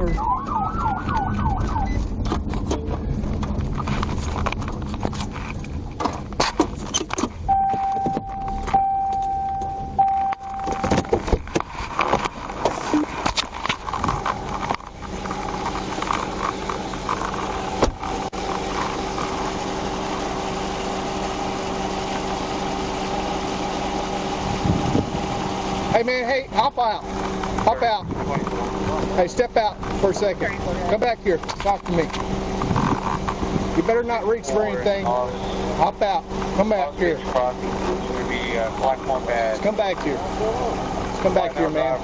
over. Hey man, hey, hop out. Hop out. Hey, step out for a second. Come back here. Talk to me. You better not reach for anything. Hop out. Come back here. Just come back here. Just come back here, man.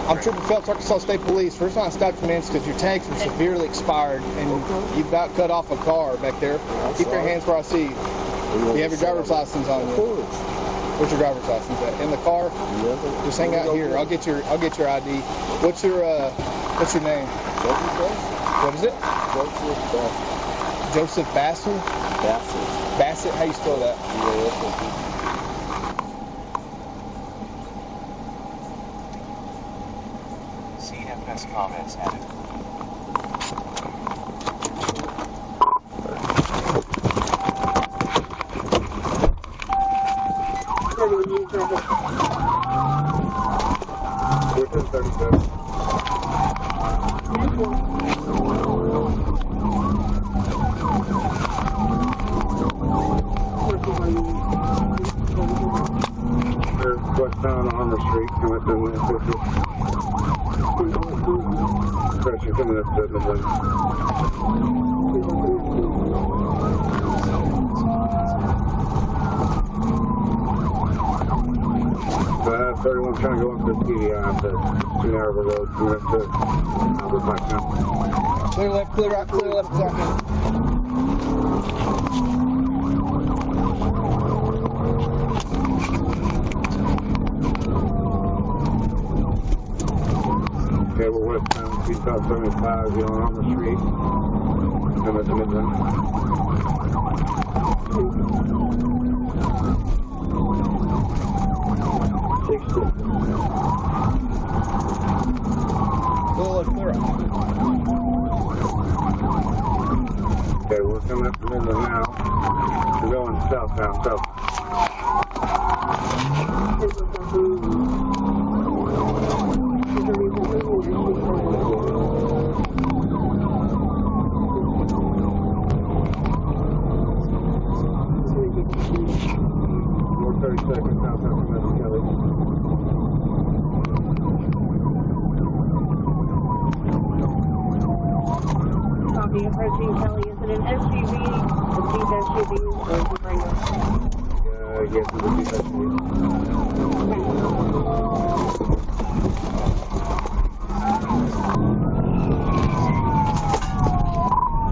I'm Trooper Phelps, Arkansas State Police. First time I stopped you, man, is because your tanks are severely expired and you about cut off a car back there. Keep your hands where I see you. You have your driver's license on you. Where's your driver's license at? In the car? Just hang out here. I'll get your ID. What's your name? What is it? Joseph Bassett? Bassett? How you spell that? CFS comments added. There's westbound Armour Street coming up in the pressure coming up to the left. 31 trying to go up to the TDI, but 2 hour of a road coming up to Albert Black now. Clear left, clear right, clear left, clear right. Okay, we're westbound, South 75, on Armour Street. Coming up to Midland. Okay, we're coming up to Midland now. We're going southbound, south. More 30 seconds southbound from Middle Kelly. Approaching Kelly, is it an SUV, a Jeep SUV, or a Wrangler? Yes, it's a Jeep SUV.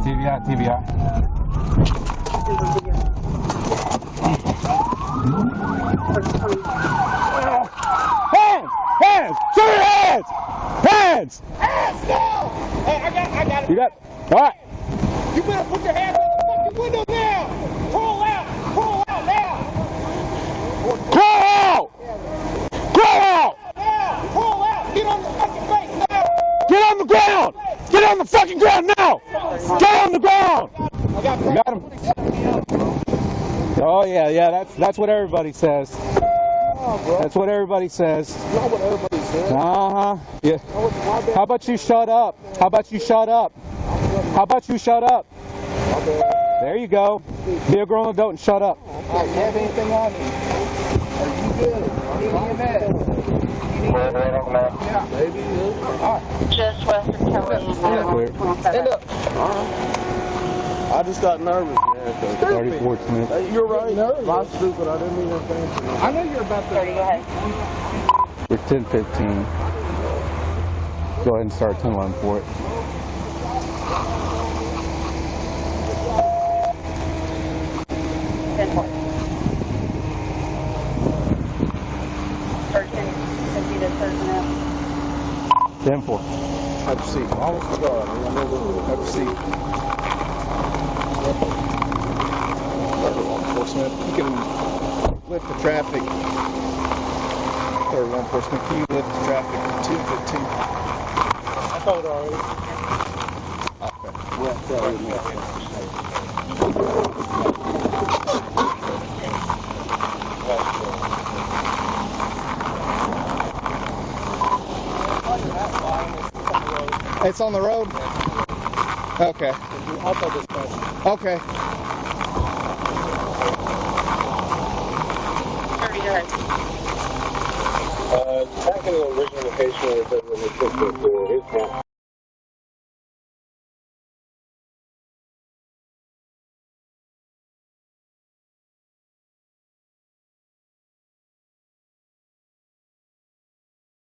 TBI, TBI. Hands! Hands! Show your hands! Hands! Hands down! Hey, I got it. You got... All right. You better put your hand out the fucking window now! Pull out! Pull out now! Crawl out! Crawl out! Now! Pull out! Get on your fucking face now! Get on the ground! Get on the fucking ground now! Get on the ground! I got You got him? Oh yeah, that's what everybody says. That's what everybody says. Not what everybody says. Yeah. How about you shut up? How about you shut up? How about you shut up? There you go. Be a grown adult and shut up. Do you have anything on you? Are you good? You need a med? Yeah, baby. All right. Just west of Kelly. Stand up. I just got nervous, man. 34 Smith. Hey, you're right. I'm stupid. I didn't mean anything. I know you're about to. Go ahead. We're 10:15. Go ahead and start 10:11 for it. Personnel. 10-4. Have a seat. Almost forgot. Have a seat. Law enforcement, you can lift the traffic. Third law enforcement, can you lift the traffic to 215? told already. It's on the road? Okay. I'll tell this person. Okay. 39. Back in the original location where it says we're looking for his